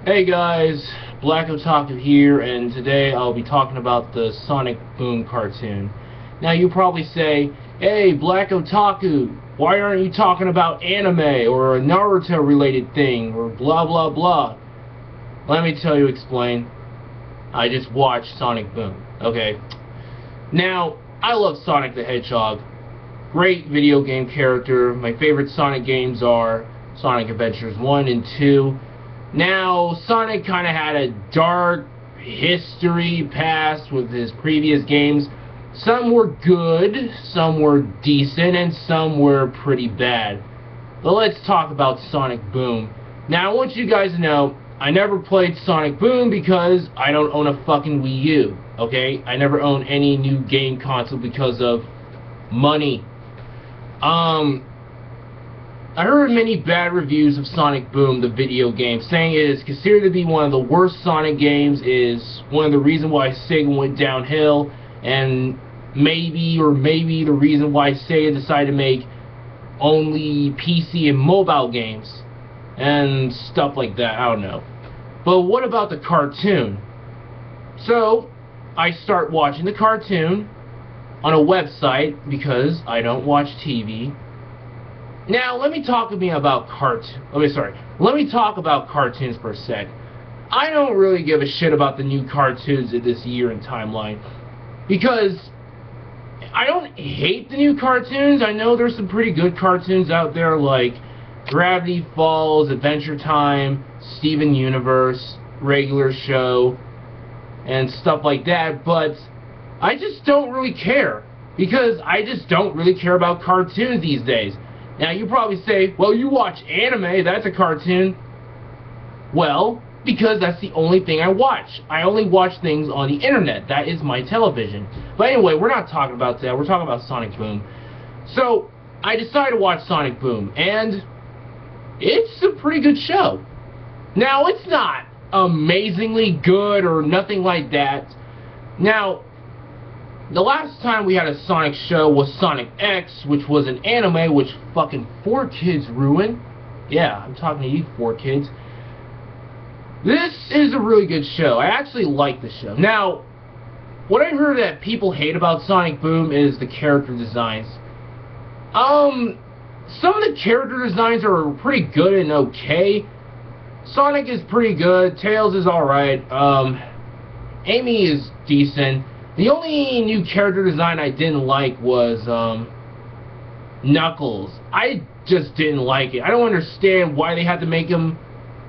Hey guys, Black Otaku here, and today I'll be talking about the Sonic Boom cartoon. Now you probably say, hey Black Otaku, why aren't you talking about anime or a Naruto related thing or blah blah blah? Let me tell you, explain. I just watched Sonic Boom, okay? Now, I love Sonic the Hedgehog. Great video game character. My favorite Sonic games are Sonic Adventures 1 and 2. Now, Sonic kind of had a dark history past with his previous games. Some were good, some were decent, and some were pretty bad. But let's talk about Sonic Boom. Now, I want you guys to know, I never played Sonic Boom because I don't own a fucking Wii U, okay? I never owned any new game console because of money. I heard many bad reviews of Sonic Boom, the video game, saying it is considered to be one of the worst Sonic games, is one of the reasons why Sega went downhill, and maybe the reason why Sega decided to make only PC and mobile games, and stuff like that, I don't know. But what about the cartoon? So, I start watching the cartoon on a website because I don't watch TV. Now, let me talk about cartoons for a sec. I don't really give a shit about the new cartoons of this year in timeline, because I don't hate the new cartoons. I know there's some pretty good cartoons out there like Gravity Falls, Adventure Time, Steven Universe, Regular Show, and stuff like that, but I just don't really care, because I just don't really care about cartoons these days. Now, you probably say, well, you watch anime, that's a cartoon. Well, because that's the only thing I watch. I only watch things on the internet. That is my television. But anyway, we're not talking about that. We're talking about Sonic Boom. So, I decided to watch Sonic Boom, and it's a pretty good show. Now, it's not amazingly good or nothing like that. Now, the last time we had a Sonic show was Sonic X, which was an anime which fucking 4Kids ruined. Yeah, I'm talking to you 4Kids. This is a really good show. I actually like the show. Now, what I heard that people hate about Sonic Boom is the character designs. Some of the character designs are pretty good and okay. Sonic is pretty good. Tails is alright. Amy is decent. The only new character design I didn't like was Knuckles. I just didn't like it. I don't understand why they had to make him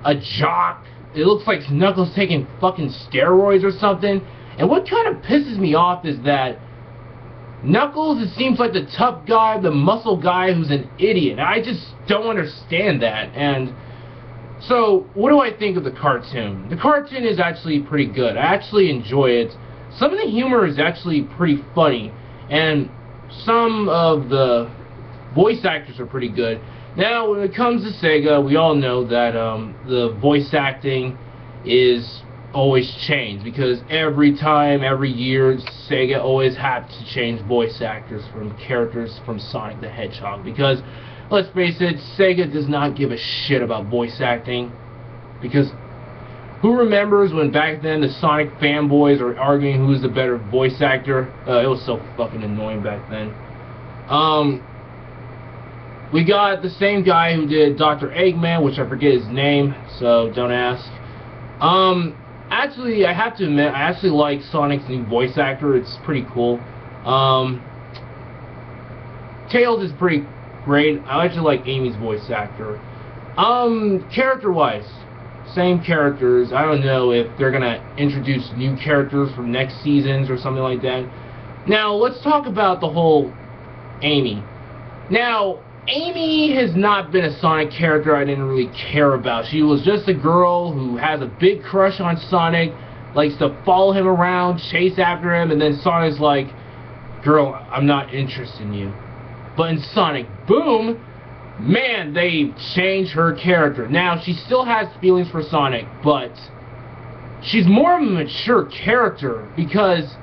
a jock. It looks like Knuckles taking fucking steroids or something. And what kind of pisses me off is that Knuckles, it seems like the tough guy, the muscle guy who's an idiot. I just don't understand that. And so, what do I think of the cartoon? The cartoon is actually pretty good. I actually enjoy it. Some of the humor is actually pretty funny, and some of the voice actors are pretty good. Now, when it comes to Sega, we all know that the voice acting is always changed, because every year, Sega always have to change voice actors from characters from Sonic the Hedgehog, because, let's face it, Sega does not give a shit about voice acting, because who remembers when back then the Sonic fanboys were arguing who was the better voice actor? It was so fucking annoying back then. We got the same guy who did Dr. Eggman, which I forget his name, so don't ask. Actually, I have to admit, I actually like Sonic's new voice actor. It's pretty cool. Tails is pretty great. I actually like Amy's voice actor. Character-wise, same characters. I don't know if they're gonna introduce new characters from next seasons or something like that. Now, let's talk about the whole Amy. Now, Amy has not been a Sonic character I didn't really care about. She was just a girl who has a big crush on Sonic, likes to follow him around, chase after him, and then Sonic's like, girl, I'm not interested in you. But in Sonic Boom, man, they changed her character. Now, she still has feelings for Sonic, but she's more of a mature character, because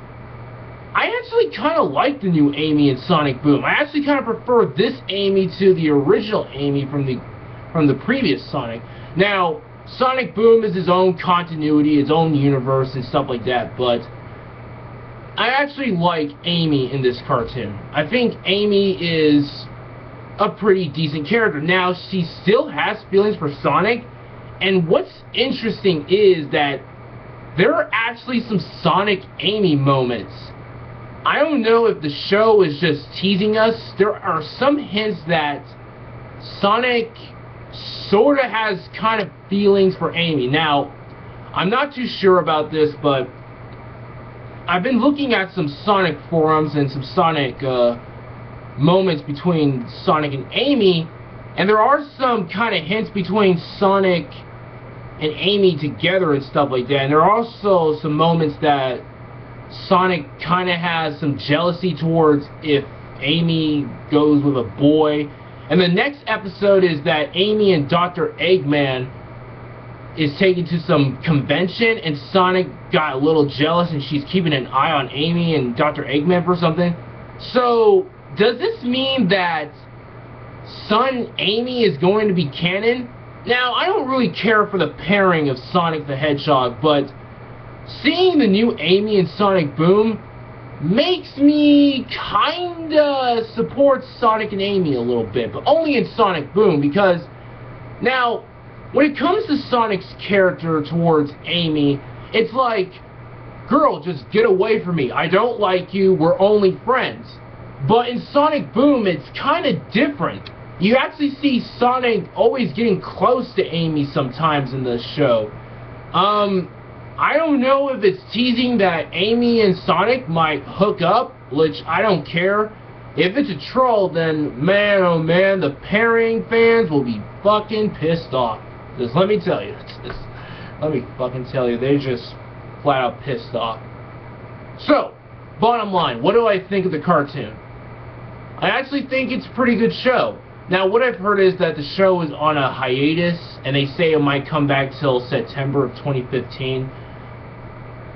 I actually kind of like the new Amy in Sonic Boom. I actually kind of prefer this Amy to the original Amy from the previous Sonic. Now, Sonic Boom is his own continuity, his own universe, and stuff like that, but I actually like Amy in this cartoon. I think Amy is a pretty decent character. Now, she still has feelings for Sonic, and what's interesting is that there are actually some Sonic Amy moments. I don't know if the show is just teasing us. There are some hints that Sonic sort of has kind of feelings for Amy. Now, I'm not too sure about this, but I've been looking at some Sonic forums and some Sonic moments between Sonic and Amy, and there are some kind of hints between Sonic and Amy together and stuff like that. And there are also some moments that Sonic kind of has some jealousy towards if Amy goes with a boy. And the next episode is that Amy and Dr. Eggman is taken to some convention, and Sonic got a little jealous and she's keeping an eye on Amy and Dr. Eggman for something. So, does this mean that Son Amy is going to be canon? Now, I don't really care for the pairing of Sonic the Hedgehog, but seeing the new Amy and Sonic Boom makes me kinda support Sonic and Amy a little bit, but only in Sonic Boom, because now, when it comes to Sonic's character towards Amy, it's like, girl, just get away from me. I don't like you. We're only friends. But in Sonic Boom, it's kind of different. You actually see Sonic always getting close to Amy sometimes in the show. I don't know if it's teasing that Amy and Sonic might hook up, which I don't care. If it's a troll, then man, oh man, the pairing fans will be fucking pissed off. Just let me tell you. Let me fucking tell you, they're just flat out pissed off. So, bottom line, what do I think of the cartoon? I actually think it's a pretty good show. Now, what I've heard is that the show is on a hiatus, and they say it might come back till September of 2015.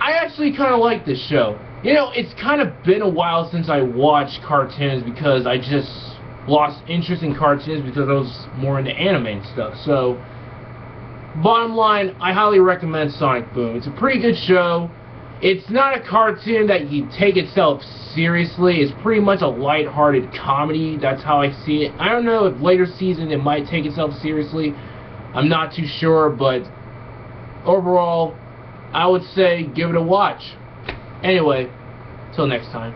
I actually kind of like this show. You know, it's kind of been a while since I watched cartoons because I just lost interest in cartoons because I was more into anime and stuff. So, bottom line, I highly recommend Sonic Boom. It's a pretty good show. It's not a cartoon that you take itself seriously. It's pretty much a light-hearted comedy. That's how I see it. I don't know if later season it might take itself seriously. I'm not too sure, but overall, I would say give it a watch. Anyway, till next time.